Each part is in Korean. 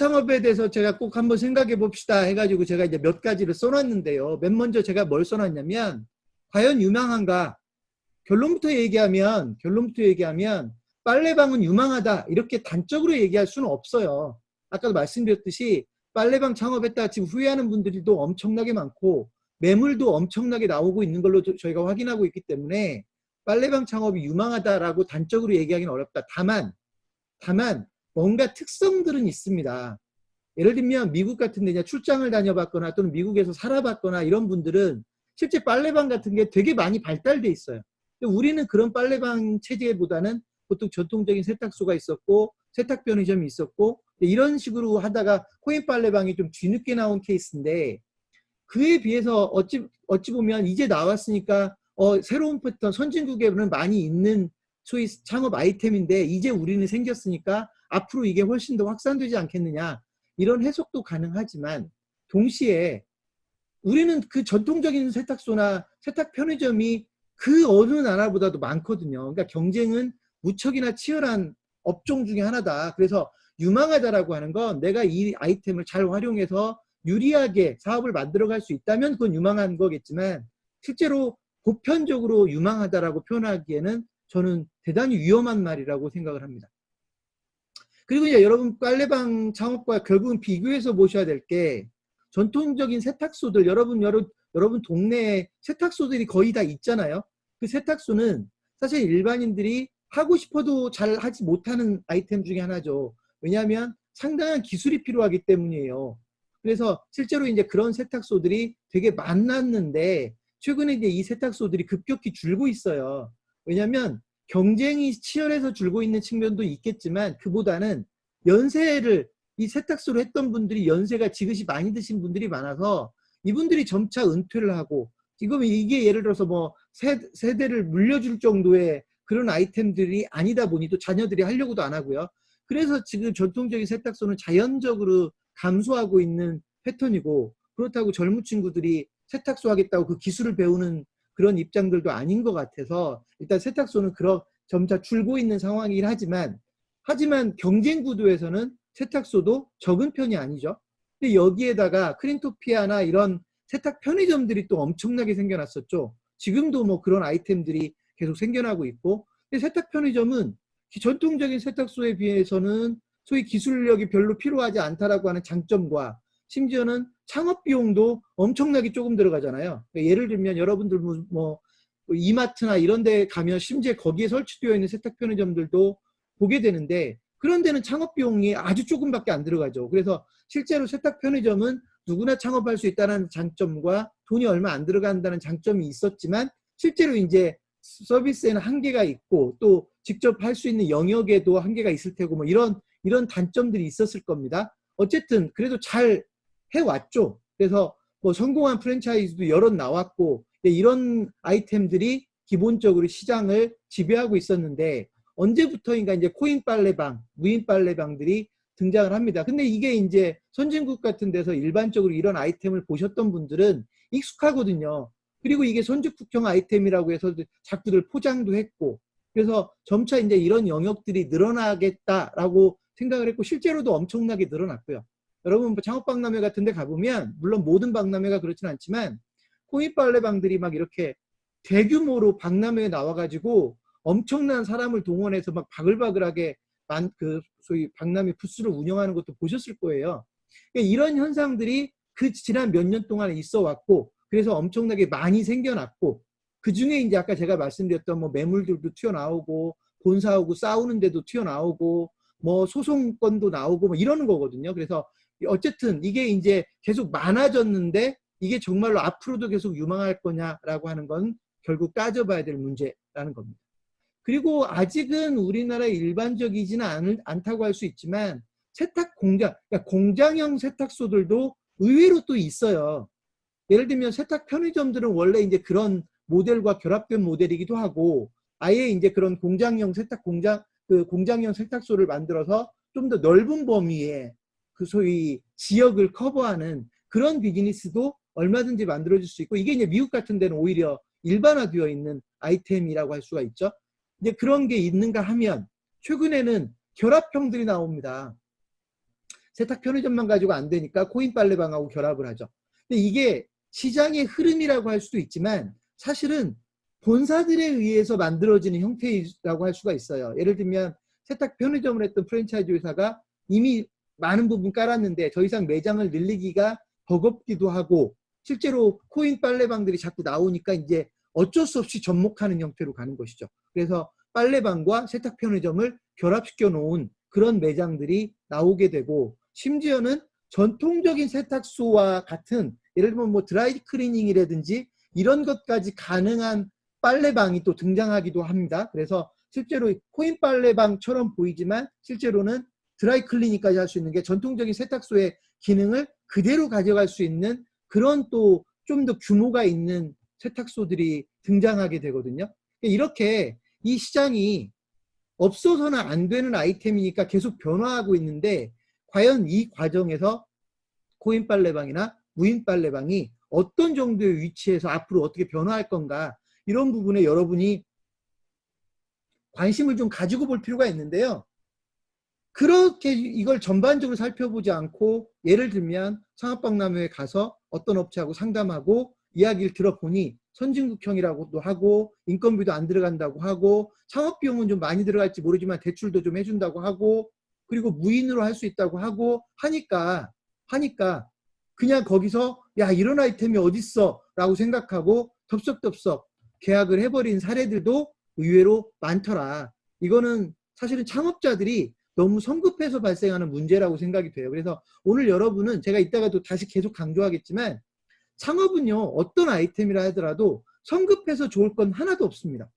창업에 대해서 제가 꼭 한번 생각해 봅시다 해가지고 제가 이제 몇 가지를 써놨는데요. 맨 먼저 제가 뭘 써놨냐면, 과연 유망한가? 결론부터 얘기하면 빨래방은 유망하다 이렇게 단적으로 얘기할 수는 없어요. 아까도 말씀드렸듯이 빨래방 창업했다 지금 후회하는 분들도 엄청나게 많고 매물도 엄청나게 나오고 있는 걸로 저희가 확인하고 있기 때문에 빨래방 창업이 유망하다라고 단적으로 얘기하기는 어렵다. 다만 뭔가 특성들은 있습니다. 예를 들면 미국 같은 데 출장을 다녀봤거나 또는 미국에서 살아봤거나 이런 분들은 실제 빨래방 같은 게 되게 많이 발달돼 있어요. 우리는 그런 빨래방 체제보다는 보통 전통적인 세탁소가 있었고 세탁 편의점이 있었고 이런 식으로 하다가 코인 빨래방이 좀 뒤늦게 나온 케이스인데, 그에 비해서 어찌 보면 이제 나왔으니까 새로운 패턴 선진국에는 많이 있는 소위 창업 아이템인데 이제 우리는 생겼으니까 앞으로 이게 훨씬 더 확산되지 않겠느냐, 이런 해석도 가능하지만 동시에 우리는 그 전통적인 세탁소나 세탁 편의점이 그 어느 나라보다도 많거든요. 그러니까 경쟁은 무척이나 치열한 업종 중에 하나다. 그래서 유망하다라고 하는 건 내가 이 아이템을 잘 활용해서 유리하게 사업을 만들어갈 수 있다면 그건 유망한 거겠지만, 실제로 보편적으로 유망하다라고 표현하기에는 저는 대단히 위험한 말이라고 생각을 합니다. 그리고 이제 여러분 빨래방 창업과 결국은 비교해서 보셔야 될 게, 전통적인 세탁소들, 여러분 동네에 세탁소들이 거의 다 있잖아요. 그 세탁소는 사실 일반인들이 하고 싶어도 잘 하지 못하는 아이템 중에 하나죠. 왜냐하면 상당한 기술이 필요하기 때문이에요. 그래서 실제로 이제 그런 세탁소들이 되게 많았는데 최근에 이제 이 세탁소들이 급격히 줄고 있어요. 왜냐하면 경쟁이 치열해서 줄고 있는 측면도 있겠지만, 그보다는 연세를 이 세탁소를 했던 분들이 연세가 지긋이 많이 드신 분들이 많아서 이분들이 점차 은퇴를 하고, 지금 이게 예를 들어서 뭐 세대를 물려줄 정도의 그런 아이템들이 아니다 보니 또 자녀들이 하려고도 안 하고요. 그래서 지금 전통적인 세탁소는 자연적으로 감소하고 있는 패턴이고, 그렇다고 젊은 친구들이 세탁소 하겠다고 그 기술을 배우는 그런 입장들도 아닌 것 같아서 일단 세탁소는 점차 줄고 있는 상황이긴 하지만 경쟁 구도에서는 세탁소도 적은 편이 아니죠. 근데 여기에다가 크린토피아나 이런 세탁 편의점들이 또 엄청나게 생겨났었죠. 지금도 뭐 그런 아이템들이 계속 생겨나고 있고, 근데 세탁 편의점은 전통적인 세탁소에 비해서는 소위 기술력이 별로 필요하지 않다라고 하는 장점과, 심지어는 창업 비용도 엄청나게 조금 들어가잖아요. 그러니까 예를 들면 여러분들 뭐 이마트나 이런 데 가면 심지어 거기에 설치되어 있는 세탁 편의점들도 보게 되는데, 그런 데는 창업 비용이 아주 조금밖에 안 들어가죠. 그래서 실제로 세탁 편의점은 누구나 창업할 수 있다는 장점과 돈이 얼마 안 들어간다는 장점이 있었지만, 실제로 이제 서비스에는 한계가 있고 또 직접 할 수 있는 영역에도 한계가 있을 테고 뭐 이런 단점들이 있었을 겁니다. 어쨌든 그래도 잘 해왔죠. 그래서 뭐 성공한 프랜차이즈도 여러 나왔고 이런 아이템들이 기본적으로 시장을 지배하고 있었는데, 언제부터인가 이제 코인 빨래방, 무인 빨래방들이 등장을 합니다. 근데 이게 이제 선진국 같은 데서 일반적으로 이런 아이템을 보셨던 분들은 익숙하거든요. 그리고 이게 선진국형 아이템이라고 해서 자꾸들 포장도 했고, 그래서 점차 이제 이런 영역들이 늘어나겠다라고 생각을 했고, 실제로도 엄청나게 늘어났고요. 여러분 창업박람회 같은 데 가보면, 물론 모든 박람회가 그렇진 않지만 코인 빨래방들이 막 이렇게 대규모로 박람회에 나와가지고 엄청난 사람을 동원해서 막 바글바글하게 그 소위 박람회 부스를 운영하는 것도 보셨을 거예요. 그러니까 이런 현상들이 그 지난 몇 년 동안 있어 왔고, 그래서 엄청나게 많이 생겨났고, 그 중에 이제 아까 제가 말씀드렸던 뭐 매물들도 튀어나오고 본사하고 싸우는데도 튀어나오고 뭐 소송건도 나오고 뭐 이러는 거거든요. 그래서 어쨌든 이게 이제 계속 많아졌는데 이게 정말로 앞으로도 계속 유망할 거냐라고 하는 건 결국 따져봐야 될 문제라는 겁니다. 그리고 아직은 우리나라에 일반적이지는 않다고 할 수 있지만, 세탁 공장, 그러니까 공장형 세탁소들도 의외로 또 있어요. 예를 들면 세탁 편의점들은 원래 이제 그런 모델과 결합된 모델이기도 하고, 아예 이제 그런 공장형 공장형 세탁소를 만들어서 좀 더 넓은 범위의 그 소위 지역을 커버하는 그런 비즈니스도 얼마든지 만들어질 수 있고, 이게 이제 미국 같은 데는 오히려 일반화되어 있는 아이템이라고 할 수가 있죠. 이제 그런 게 있는가 하면 최근에는 결합형들이 나옵니다. 세탁 편의점만 가지고 안 되니까 코인 빨래방하고 결합을 하죠. 근데 이게 시장의 흐름이라고 할 수도 있지만 사실은 본사들에 의해서 만들어지는 형태라고 할 수가 있어요. 예를 들면 세탁 편의점을 했던 프랜차이즈 회사가 이미 많은 부분 깔았는데 더 이상 매장을 늘리기가 버겁기도 하고 실제로 코인 빨래방들이 자꾸 나오니까 이제 어쩔 수 없이 접목하는 형태로 가는 것이죠. 그래서 빨래방과 세탁 편의점을 결합시켜 놓은 그런 매장들이 나오게 되고 심지어는 전통적인 세탁소와 같은 예를 들면 뭐 드라이 클리닝이라든지 이런 것까지 가능한 빨래방이 또 등장하기도 합니다. 그래서 실제로 코인 빨래방처럼 보이지만 실제로는 드라이 클리닝까지 할 수 있는 게 전통적인 세탁소의 기능을 그대로 가져갈 수 있는 그런 또 좀 더 규모가 있는 세탁소들이 등장하게 되거든요. 이렇게 이 시장이 없어서는 안 되는 아이템이니까 계속 변화하고 있는데 과연 이 과정에서 코인 빨래방이나 무인 빨래방이 어떤 정도의 위치에서 앞으로 어떻게 변화할 건가 이런 부분에 여러분이 관심을 좀 가지고 볼 필요가 있는데요. 그렇게 이걸 전반적으로 살펴보지 않고 예를 들면 창업박람회에 가서 어떤 업체하고 상담하고 이야기를 들어보니 선진국형이라고도 하고 인건비도 안 들어간다고 하고 창업비용은 좀 많이 들어갈지 모르지만 대출도 좀 해준다고 하고 그리고 무인으로 할 수 있다고 하고 하니까 그냥 거기서 야 이런 아이템이 어딨어 라고 생각하고 덥석덥석 계약을 해버린 사례들도 의외로 많더라. 이거는 사실은 창업자들이 너무 성급해서 발생하는 문제라고 생각이 돼요. 그래서 오늘 여러분은 제가 이따가도 다시 계속 강조하겠지만 창업은요 어떤 아이템이라 하더라도 성급해서 좋을 건 하나도 없습니다.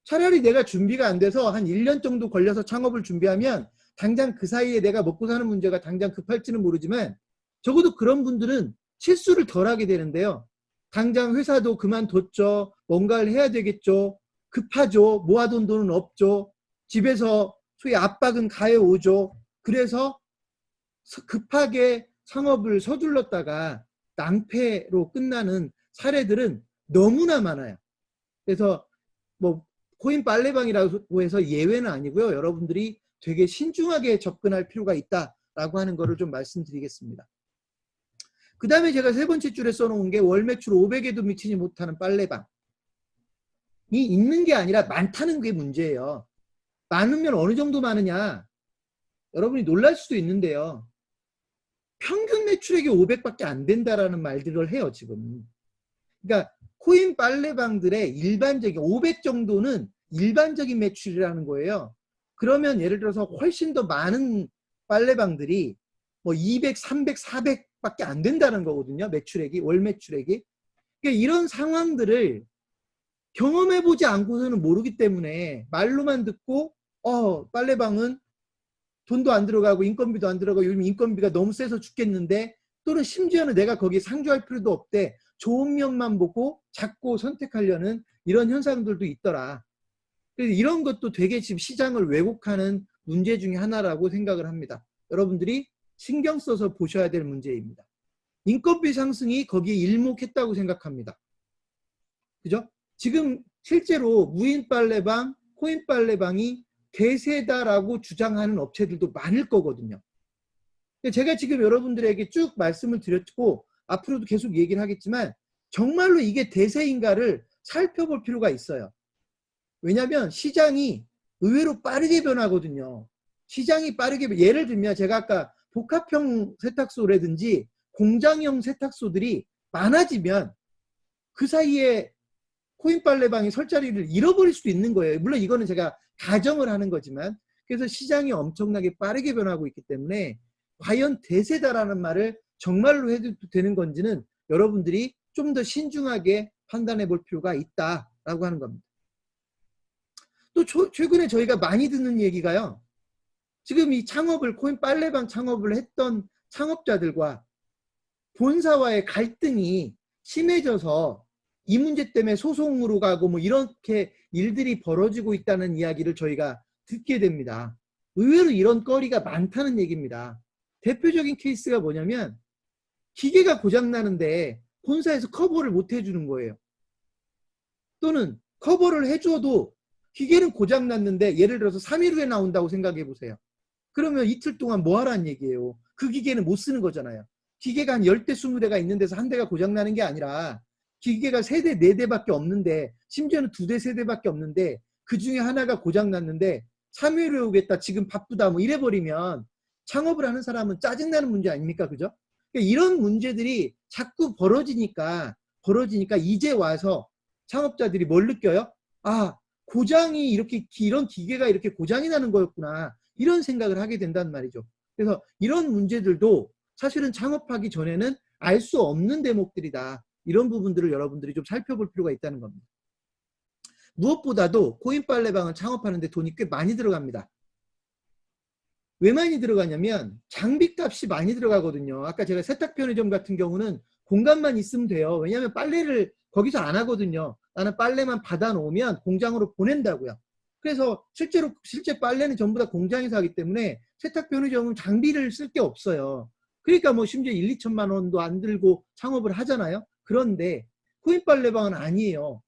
차라리 내가 준비가 안 돼서 한 1년 정도 걸려서 창업을 준비하면 당장 그 사이에 내가 먹고 사는 문제가 당장 급할지는 모르지만 적어도 그런 분들은 실수를 덜 하게 되는데요. 당장 회사도 그만뒀죠. 뭔가를 해야 되겠죠. 급하죠. 모아둔 돈은 없죠. 집에서 소위 압박은 가해오죠. 그래서 급하게 창업을 서둘렀다가 낭패로 끝나는 사례들은 너무나 많아요. 그래서 뭐 코인 빨래방이라고 해서 예외는 아니고요. 여러분들이 되게 신중하게 접근할 필요가 있다라고 하는 거를 좀 말씀드리겠습니다. 그 다음에 제가 세 번째 줄에 써놓은 게 월 매출 500에도 미치지 못하는 빨래방이 있는 게 아니라 많다는 게 문제예요. 많으면 어느 정도 많으냐? 여러분이 놀랄 수도 있는데요. 평균 매출액이 500밖에 안 된다라는 말들을 해요, 지금. 그러니까 코인 빨래방들의 일반적인 500 정도는 일반적인 매출이라는 거예요. 그러면 예를 들어서 훨씬 더 많은 빨래방들이 뭐 200, 300, 400밖에 안 된다는 거거든요. 매출액이, 월 매출액이. 그러니까 이런 상황들을 경험해보지 않고서는 모르기 때문에 말로만 듣고 빨래방은 돈도 안 들어가고 인건비도 안 들어가고 요즘 인건비가 너무 세서 죽겠는데 또는 심지어는 내가 거기에 상주할 필요도 없대. 좋은 면만 보고 자꾸 선택하려는 이런 현상들도 있더라. 그래서 이런 것도 되게 지금 시장을 왜곡하는 문제 중에 하나라고 생각을 합니다. 여러분들이 신경 써서 보셔야 될 문제입니다. 인건비 상승이 거기에 일목했다고 생각합니다. 그죠? 지금 실제로 무인 빨래방, 코인 빨래방이 대세다라고 주장하는 업체들도 많을 거거든요. 제가 지금 여러분들에게 쭉 말씀을 드렸고 앞으로도 계속 얘기를 하겠지만 정말로 이게 대세인가를 살펴볼 필요가 있어요. 왜냐하면 시장이 의외로 빠르게 변하거든요. 시장이 빠르게 예를 들면 제가 아까 복합형 세탁소라든지 공장형 세탁소들이 많아지면 그 사이에 코인 빨래방이 설 자리를 잃어버릴 수도 있는 거예요. 물론 이거는 제가 가정을 하는 거지만 그래서 시장이 엄청나게 빠르게 변하고 있기 때문에 과연 대세다라는 말을 정말로 해도 되는 건지는 여러분들이 좀 더 신중하게 판단해 볼 필요가 있다라고 하는 겁니다. 또 최근에 저희가 많이 듣는 얘기가요. 지금 이 창업을 코인 빨래방 창업을 했던 창업자들과 본사와의 갈등이 심해져서 이 문제 때문에 소송으로 가고 뭐 이렇게 일들이 벌어지고 있다는 이야기를 저희가 듣게 됩니다. 의외로 이런 거리가 많다는 얘기입니다. 대표적인 케이스가 뭐냐면 기계가 고장나는데 본사에서 커버를 못 해주는 거예요. 또는 커버를 해줘도 기계는 고장났는데 예를 들어서 3일 후에 나온다고 생각해 보세요. 그러면 이틀 동안 뭐 하라는 얘기예요. 그 기계는 못 쓰는 거잖아요. 기계가 한 10대, 20대가 있는 데서 한 대가 고장나는 게 아니라 기계가 3대, 4대밖에 없는데 심지어는 2대, 3대밖에 없는데 그중에 하나가 고장났는데 3회로 오겠다. 지금 바쁘다. 뭐 이래버리면 창업을 하는 사람은 짜증나는 문제 아닙니까? 그죠? 그러니까 이런 문제들이 자꾸 벌어지니까 이제 와서 창업자들이 뭘 느껴요? 아, 고장이 이렇게 이런 기계가 이렇게 고장이 나는 거였구나. 이런 생각을 하게 된단 말이죠. 그래서 이런 문제들도 사실은 창업하기 전에는 알 수 없는 대목들이다. 이런 부분들을 여러분들이 좀 살펴볼 필요가 있다는 겁니다. 무엇보다도 코인 빨래방을 창업하는데 돈이 꽤 많이 들어갑니다. 왜 많이 들어가냐면 장비값이 많이 들어가거든요. 아까 제가 세탁 편의점 같은 경우는 공간만 있으면 돼요. 왜냐하면 빨래를 거기서 안 하거든요. 나는 빨래만 받아 놓으면 공장으로 보낸다고요. 그래서 실제 빨래는 전부 다 공장에서 하기 때문에 세탁 편의점은 장비를 쓸 게 없어요. 그러니까 뭐 심지어 1, 2천만 원도 안 들고 창업을 하잖아요. 그런데 코인 빨래방은 아니에요.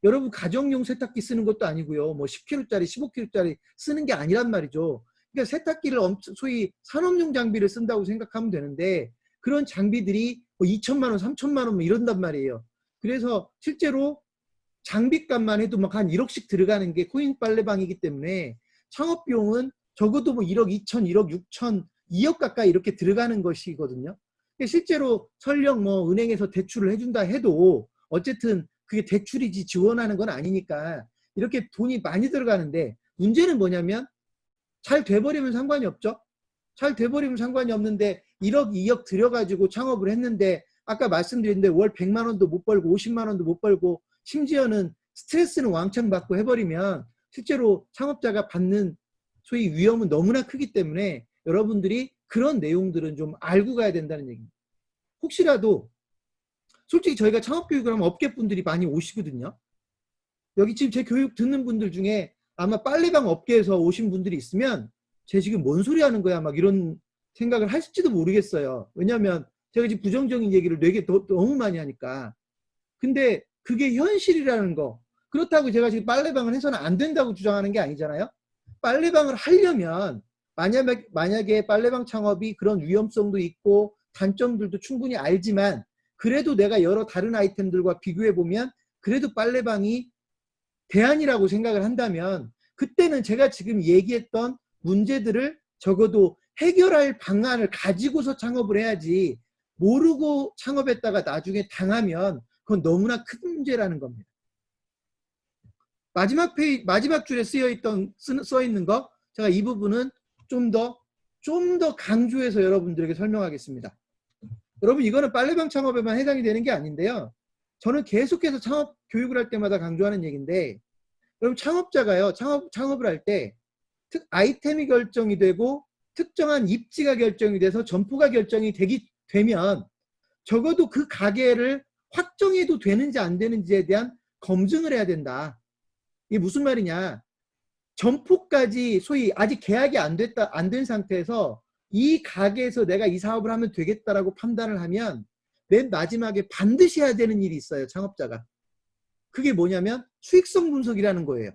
여러분 가정용 세탁기 쓰는 것도 아니고요. 뭐 10kg짜리, 15kg짜리 쓰는 게 아니란 말이죠. 그러니까 세탁기를 소위 산업용 장비를 쓴다고 생각하면 되는데 그런 장비들이 뭐 2천만 원, 3천만 원 뭐 이런단 말이에요. 그래서 실제로 장비값만 해도 막 한 1억씩 들어가는 게 코인 빨래방이기 때문에 창업 비용은 적어도 뭐 1억 2천, 1억 6천, 2억 가까이 이렇게 들어가는 것이거든요. 실제로 설령 뭐 은행에서 대출을 해준다 해도 어쨌든 그게 대출이지 지원하는 건 아니니까 이렇게 돈이 많이 들어가는데 문제는 뭐냐면 잘 돼버리면 상관이 없죠. 잘 돼버리면 상관이 없는데 1억, 2억 들여가지고 창업을 했는데 아까 말씀드렸는데 월 100만 원도 못 벌고 50만 원도 못 벌고 심지어는 스트레스는 왕창 받고 해버리면 실제로 창업자가 받는 소위 위험은 너무나 크기 때문에 여러분들이 그런 내용들은 좀 알고 가야 된다는 얘기입니다. 혹시라도 솔직히 저희가 창업교육을 하면 업계분들이 많이 오시거든요. 여기 지금 제 교육 듣는 분들 중에 아마 빨래방 업계에서 오신 분들이 있으면 쟤 지금 뭔 소리 하는 거야 막 이런 생각을 하실지도 모르겠어요. 왜냐하면 제가 지금 부정적인 얘기를 되게 너무 많이 하니까. 근데 그게 현실이라는 거. 그렇다고 제가 지금 빨래방을 해서는 안 된다고 주장하는 게 아니잖아요. 빨래방을 하려면 만약에 빨래방 창업이 그런 위험성도 있고 단점들도 충분히 알지만 그래도 내가 여러 다른 아이템들과 비교해 보면 그래도 빨래방이 대안이라고 생각을 한다면 그때는 제가 지금 얘기했던 문제들을 적어도 해결할 방안을 가지고서 창업을 해야지 모르고 창업했다가 나중에 당하면 그건 너무나 큰 문제라는 겁니다. 마지막 줄에 써 있는 거 제가 이 부분은 좀 더 강조해서 여러분들에게 설명하겠습니다. 여러분 이거는 빨래방 창업에만 해당이 되는 게 아닌데요. 저는 계속해서 창업 교육을 할 때마다 강조하는 얘기인데 여러분 창업자가요. 창업을 할 때 아이템이 결정이 되고 특정한 입지가 결정이 돼서 점포가 결정이 되면 적어도 그 가게를 확정해도 되는지 안 되는지에 대한 검증을 해야 된다. 이게 무슨 말이냐. 점포까지 소위 아직 계약이 안 된 상태에서 이 가게에서 내가 이 사업을 하면 되겠다라고 판단을 하면 맨 마지막에 반드시 해야 되는 일이 있어요. 창업자가. 그게 뭐냐면 수익성 분석이라는 거예요.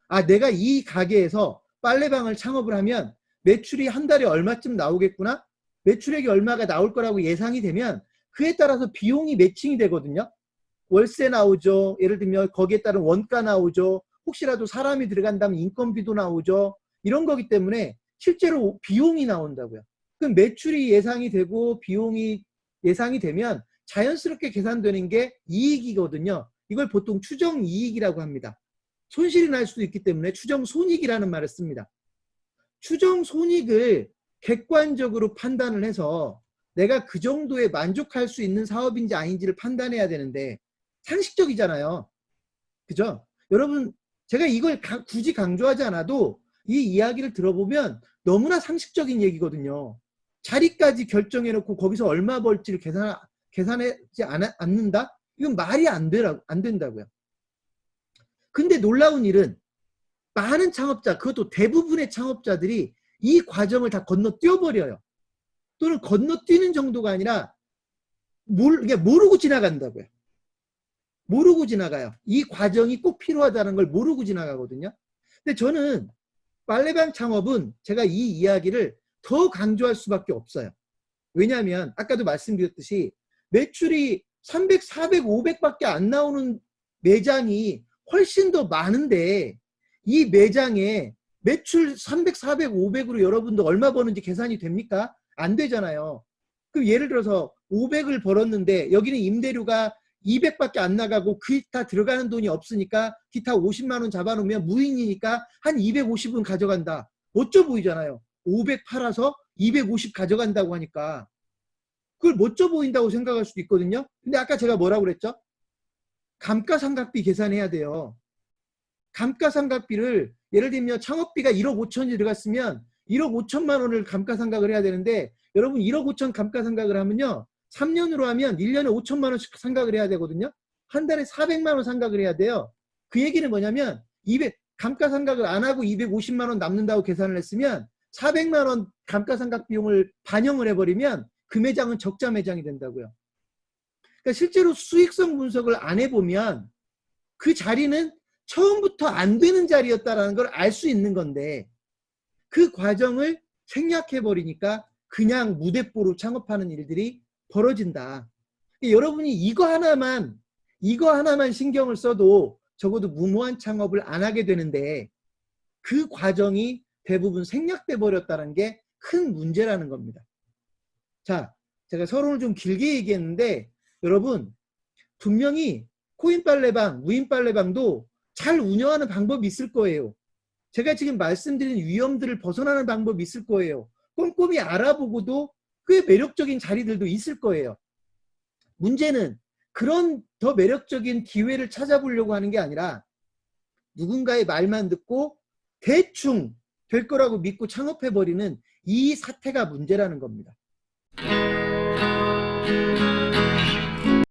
아, 내가 이 가게에서 빨래방을 창업을 하면 매출이 한 달에 얼마쯤 나오겠구나? 매출액이 얼마가 나올 거라고 예상이 되면 그에 따라서 비용이 매칭이 되거든요. 월세 나오죠. 예를 들면 거기에 따른 원가 나오죠. 혹시라도 사람이 들어간다면 인건비도 나오죠. 이런 거기 때문에 실제로 비용이 나온다고요. 그럼 매출이 예상이 되고 비용이 예상이 되면 자연스럽게 계산되는 게 이익이거든요. 이걸 보통 추정이익이라고 합니다. 손실이 날 수도 있기 때문에 추정손익이라는 말을 씁니다. 추정손익을 객관적으로 판단을 해서 내가 그 정도에 만족할 수 있는 사업인지 아닌지를 판단해야 되는데 상식적이잖아요. 그죠? 여러분 제가 이걸 굳이 강조하지 않아도 이 이야기를 들어보면 너무나 상식적인 얘기거든요. 자리까지 결정해놓고 거기서 얼마 벌지를 계산하지 않는다? 이건 말이 안 된다고요. 근데 놀라운 일은 많은 창업자, 그것도 대부분의 창업자들이 이 과정을 다 건너뛰어버려요. 또는 건너뛰는 정도가 아니라 모르고 지나간다고요. 모르고 지나가요. 이 과정이 꼭 필요하다는 걸 모르고 지나가거든요. 근데 저는 빨래방 창업은 제가 이 이야기를 더 강조할 수밖에 없어요. 왜냐하면 아까도 말씀드렸듯이 매출이 300, 400, 500밖에 안 나오는 매장이 훨씬 더 많은데 이 매장에 매출 300, 400, 500으로 여러분도 얼마 버는지 계산이 됩니까? 안 되잖아요. 그럼 예를 들어서 500을 벌었는데 여기는 임대료가 200밖에 안 나가고 기타 들어가는 돈이 없으니까 기타 50만 원 잡아놓으면 무인이니까 한 250은 가져간다. 멋져 보이잖아요. 500 팔아서 250 가져간다고 하니까 그걸 멋져 보인다고 생각할 수도 있거든요. 근데 아까 제가 뭐라고 그랬죠? 감가상각비 계산해야 돼요. 감가상각비를 예를 들면 창업비가 1억 5천이 들어갔으면 1억 5천만 원을 감가상각을 해야 되는데 여러분 1억 5천 감가상각을 하면요. 3년으로 하면 1년에 5천만 원씩 상각을 해야 되거든요. 한 달에 400만 원 상각을 해야 돼요. 그 얘기는 뭐냐면 200 감가상각을 안 하고 250만 원 남는다고 계산을 했으면 400만 원 감가상각 비용을 반영을 해버리면 그 매장은 적자 매장이 된다고요. 그러니까 실제로 수익성 분석을 안 해보면 그 자리는 처음부터 안 되는 자리였다는 걸 알 수 있는 건데 그 과정을 생략해버리니까 그냥 무대뽀로 창업하는 일들이 벌어진다. 여러분이 이거 하나만 신경을 써도 적어도 무모한 창업을 안 하게 되는데 그 과정이 대부분 생략돼 버렸다는 게 큰 문제라는 겁니다. 자, 제가 서론을 좀 길게 얘기했는데 여러분 분명히 코인 빨래방, 무인 빨래방도 잘 운영하는 방법이 있을 거예요. 제가 지금 말씀드린 위험들을 벗어나는 방법이 있을 거예요. 꼼꼼히 알아보고도 꽤 매력적인 자리들도 있을 거예요. 문제는 그런 더 매력적인 기회를 찾아보려고 하는 게 아니라 누군가의 말만 듣고 대충 될 거라고 믿고 창업해버리는 이 사태가 문제라는 겁니다.